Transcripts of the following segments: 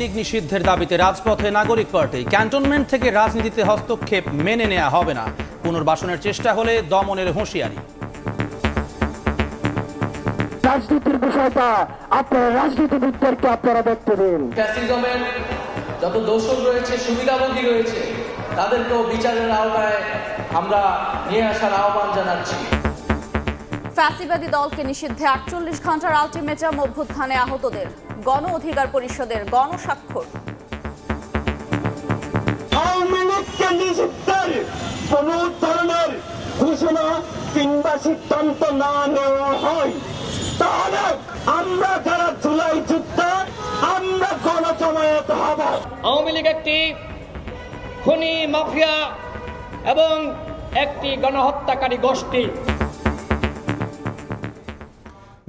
লীগ নিষিদ্ধের দাবিতে রাজপথে নাগরিক পার্টি। ক্যান্টনমেন্ট থেকে রাজনীতিতে হস্তক্ষেপ মেনে নেওয়া হবে না, পুনর্বাসনের চেষ্টা হলে দমনের হুঁশিয়ারি। রাজনীতির বিষয়টা আপনার রাজনীতিবিদদেরকে আপনারা দেখতে দিন। ফ্যাসিজমের যত দোষক রয়েছে, সুবিধাভোগী রয়েছে, তাদেরকেও বিচারের আওতায় আমরা নিয়ে আসার আহ্বান জানাচ্ছি। ফ্যাসিবাদী দলকে নিষিদ্ধে 48 ঘন্টার আলটিমেটাম, অভ্যুত্থানে আহতদের গণ অধিকার পরিষদের গণস্বাক্ষর। আওয়ামী লীগকে নিষিদ্ধের কোন ধরনের ঘোষণা কিংবা সিদ্ধান্ত না নেওয়া হয় তাহলে আমরা যারা জুলাই যুদ্ধে আমরা গণজমায়েত হব। আওয়ামী লীগ একটি খুনি মাফিয়া এবং একটি গণহত্যাকারী গোষ্ঠী।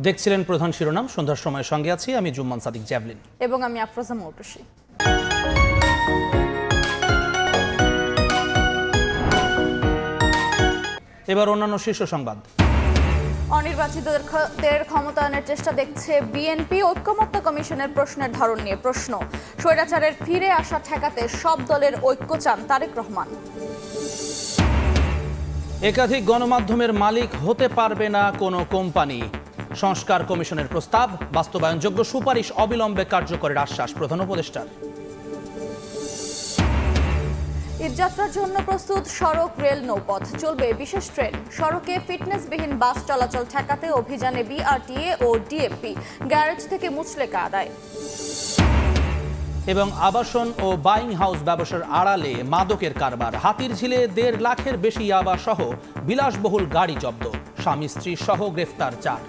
দেখছিলেন প্রধান শিরোনাম। সন্ধ্যার সময় সঙ্গে আছি আমি জুম্মান সাদিক জ্যাভলিন এবং আমি আফরোজা মৌটুসী। এবার অন্যান্য শীর্ষ সংবাদ। অনির্বাচিতদের ক্ষমতায়নের চেষ্টা দেখছে বিএনপি। ঐক্যমত্য কমিশনের প্রশ্নের ধরন নিয়ে প্রশ্ন। স্বৈরাচারের ফিরে আসা ঠেকাতে সব দলের ঐক্য চান তারেক রহমান। একাধিক গণমাধ্যমের মালিক হতে পারবে না কোনো কোম্পানি। সংস্কার কমিশনের প্রস্তাব, বাস্তবায়নযোগ্য সুপারিশ অবিলম্বে কার্যকরের আশ্বাস প্রধান উপদেষ্টার। ঈদযাত্রার জন্য প্রস্তুত সড়ক, রেল, নৌপথ। চলবে বিশেষ ট্রেন। সড়কে ফিটনেসবিহীন বাস চলাচল ঠেকাতে অভিযানে বিআরটিএ ও ডিএমপি। গ্যারেজ থেকে মুচলেকা আদায়। এবং আবাসন ও বাইং হাউস ব্যবসার আড়ালে মাদকের কারবার। হাতিরঝিলে 1.5 লাখের বেশি ইয়াবা সহ বিলাসবহুল গাড়ি জব্দ। স্বামী স্ত্রী সহ গ্রেফতার 4।